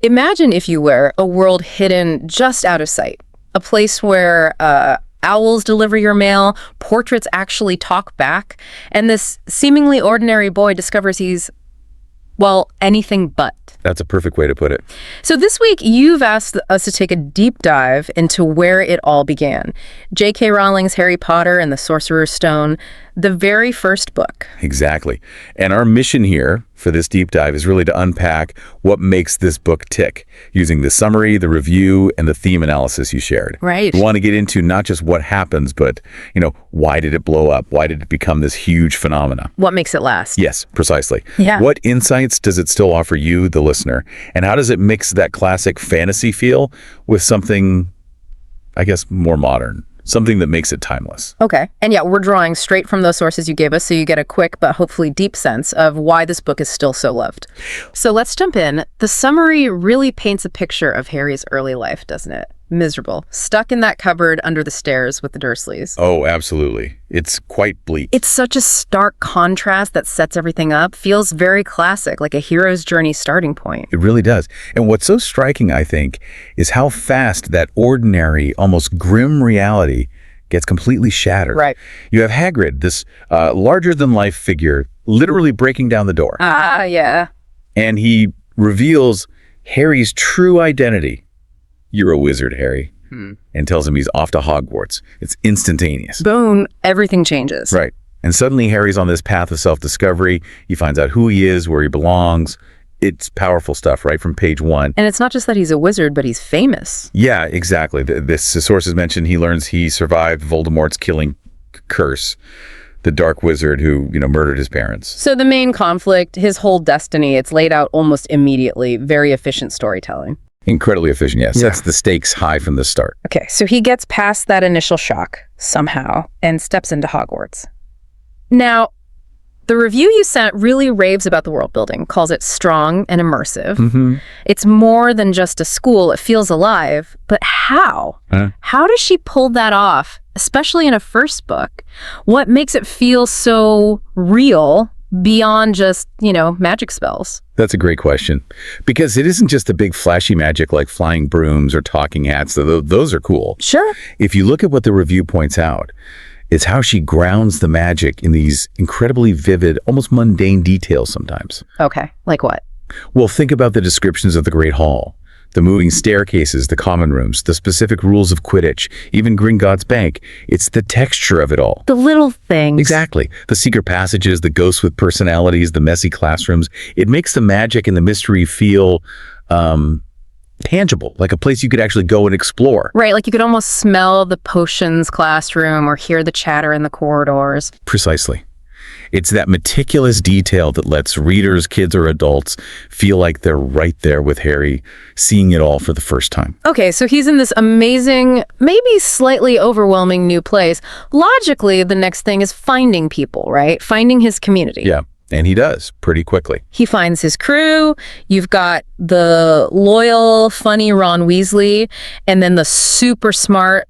Imagine, if you were, a world hidden just out of sight. A place where owls deliver your mail, portraits actually talk back, and this seemingly ordinary boy discovers he's, well, anything but. That's a perfect way to put it. So this week, you've asked us to take a deep dive into where it all began. J.K. Rowling's Harry Potter and the Sorcerer's Stone, the very first book. Exactly. And our mission here for this deep dive is really to unpack what makes this book tick, using the summary, the review, and the theme analysis you shared. Right. We want to get into not just what happens, but, why did it blow up? Why did it become this huge phenomena? What makes it last? Yes, precisely. Yeah. What insights does it still offer you, the listener? And how does it mix that classic fantasy feel with something, I guess, more modern? Something that makes it timeless. Okay. And yeah, we're drawing straight from those sources you gave us, so you get a quick but hopefully deep sense of why this book is still so loved. So let's jump in. The summary really paints a picture of Harry's early life, doesn't it? Miserable. Stuck in that cupboard under the stairs with the Dursleys. Oh, absolutely. It's quite bleak. It's such a stark contrast that sets everything up. Feels very classic, like a hero's journey starting point. It really does. And what's so striking, I think, is how fast that ordinary, almost grim reality gets completely shattered. Right. You have Hagrid, this larger-than-life figure, literally breaking down the door. Ah, yeah. And he reveals Harry's true identity. You're a wizard, Harry. And tells him he's off to Hogwarts. It's instantaneous. Boom, everything changes. Right. And suddenly Harry's on this path of self-discovery. He finds out who he is, where he belongs. It's powerful stuff, right, from page 1. And it's not just that he's a wizard, but he's famous. Yeah, exactly. This sources mentioned he learns he survived Voldemort's killing curse, the dark wizard who, murdered his parents. So the main conflict, his whole destiny, it's laid out almost immediately. Very efficient storytelling. Incredibly efficient, yes. Yeah. Sets the stakes high from the start. Okay, so he gets past that initial shock somehow and steps into Hogwarts. Now, the review you sent really raves about the world building, calls it strong and immersive. It's more than just a school. It feels alive. But how? How does she pull that off, especially in a first book? What makes it feel so real beyond just, magic spells? That's a great question. Because it isn't just a big flashy magic like flying brooms or talking hats. Those are cool. Sure. If you look at what the review points out, it's how she grounds the magic in these incredibly vivid, almost mundane details sometimes. Okay, like what? Well, think about the descriptions of the Great Hall, the moving staircases, the common rooms, the specific rules of Quidditch, even Gringotts Bank. It's the texture of it all. The little things. Exactly. The secret passages, the ghosts with personalities, the messy classrooms. It makes the magic and the mystery feel tangible, like a place you could actually go and explore. Right, like you could almost smell the potions classroom or hear the chatter in the corridors. Precisely. It's that meticulous detail that lets readers, kids or adults, feel like they're right there with Harry, seeing it all for the first time. Okay, so he's in this amazing, maybe slightly overwhelming new place. Logically, the next thing is finding people, right? Finding his community. Yeah, and he does pretty quickly. He finds his crew. You've got the loyal, funny Ron Weasley, and then the super smart,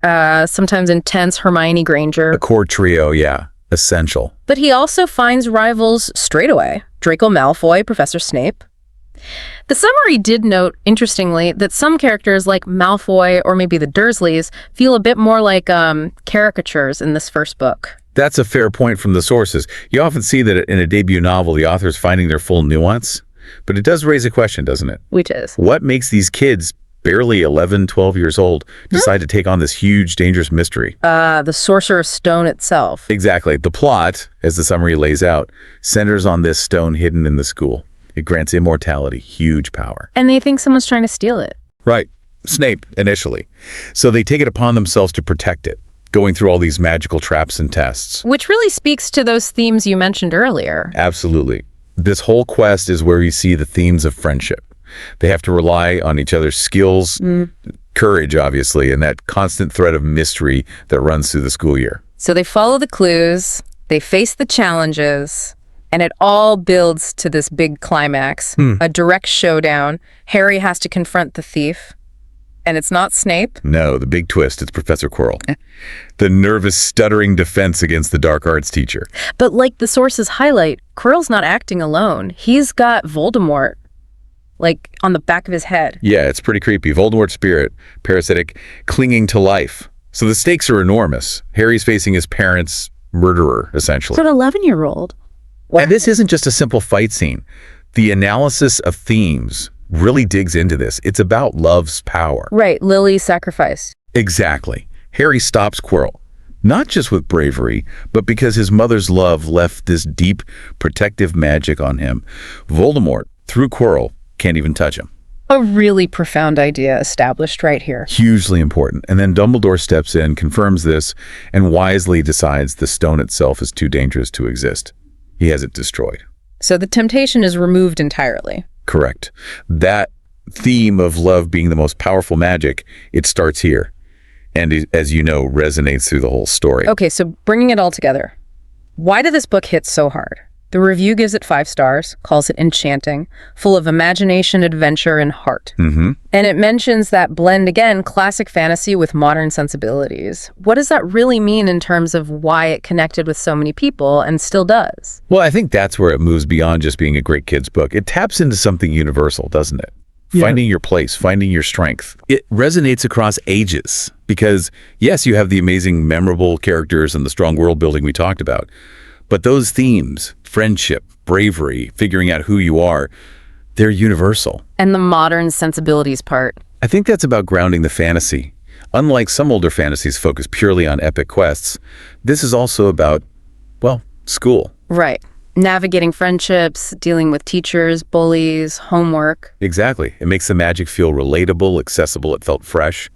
sometimes intense Hermione Granger. A core trio, yeah. Essential. But he also finds rivals straight away. Draco Malfoy, Professor Snape. The summary did note, interestingly, that some characters like Malfoy or maybe the Dursleys feel a bit more like caricatures in this first book. That's a fair point from the sources. You often see that in a debut novel, the author's finding their full nuance. But it does raise a question, doesn't it? Which is? What makes these kids, barely 11, 12 years old, decide to take on this huge, dangerous mystery? The Sorcerer's Stone itself. Exactly. The plot, as the summary lays out, centers on this stone hidden in the school. It grants immortality, huge power. And they think someone's trying to steal it. Right. Snape, initially. So they take it upon themselves to protect it, going through all these magical traps and tests. Which really speaks to those themes you mentioned earlier. Absolutely. This whole quest is where you see the themes of friendship. They have to rely on each other's skills, courage, obviously, and that constant thread of mystery that runs through the school year. So they follow the clues, they face the challenges, and it all builds to this big climax, a direct showdown. Harry has to confront the thief, and it's not Snape. No, the big twist, it's Professor Quirrell. The nervous, stuttering defense against the dark arts teacher. But like the sources highlight, Quirrell's not acting alone. He's got Voldemort like on the back of his head. Yeah, it's pretty creepy. Voldemort's spirit, parasitic, clinging to life. So the stakes are enormous. Harry's facing his parents' murderer, essentially. For an 11-year-old. And this isn't just a simple fight scene. The analysis of themes really digs into this. It's about love's power. Right, Lily's sacrifice. Exactly. Harry stops Quirrell, not just with bravery, but because his mother's love left this deep, protective magic on him. Voldemort, through Quirrell, can't even touch him. A really profound idea established right here. Hugely important. And then Dumbledore steps in, confirms this, and wisely decides the stone itself is too dangerous to exist. He has it destroyed. So the temptation is removed entirely. Correct. That theme of love being the most powerful magic, it starts here. And as you know, resonates through the whole story. Okay, so bringing it all together. Why did this book hit so hard? The review gives it 5 stars, calls it enchanting, full of imagination, adventure, and heart. Mm-hmm. And it mentions that blend, again, classic fantasy with modern sensibilities. What does that really mean in terms of why it connected with so many people and still does? Well, I think that's where it moves beyond just being a great kid's book. It taps into something universal, doesn't it? Yeah. Finding your place, finding your strength. It resonates across ages because, yes, you have the amazing, memorable characters and the strong world building we talked about. But those themes, friendship, bravery, figuring out who you are, they're universal. And the modern sensibilities part. I think that's about grounding the fantasy. Unlike some older fantasies focus purely on epic quests, this is also about, well, school. Right. Navigating friendships, dealing with teachers, bullies, homework. Exactly. It makes the magic feel relatable, accessible, it felt fresh.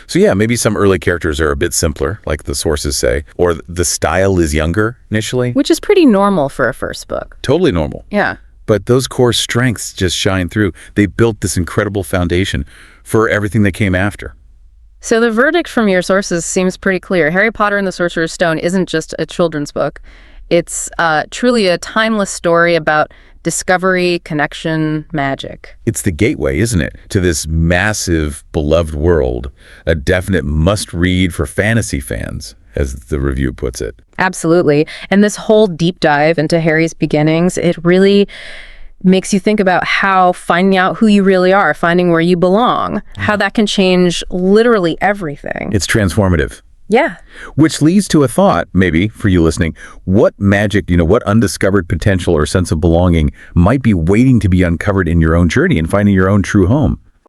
So yeah, maybe some early characters are a bit simpler, like the sources say, or the style is younger initially. Which is pretty normal for a first book. Totally normal. Yeah. But those core strengths just shine through. They built this incredible foundation for everything that came after. So the verdict from your sources seems pretty clear. Harry Potter and the Sorcerer's Stone isn't just a children's book. It's truly a timeless story about discovery, connection, magic. It's the gateway, isn't it, to this massive, beloved world, a definite must-read for fantasy fans, as the review puts it. Absolutely. And this whole deep dive into Harry's beginnings, it really makes you think about how finding out who you really are, finding where you belong, how that can change literally everything. It's transformative. Yeah. Which leads to a thought, maybe, for you listening. What magic, what undiscovered potential or sense of belonging might be waiting to be uncovered in your own journey and finding your own true home?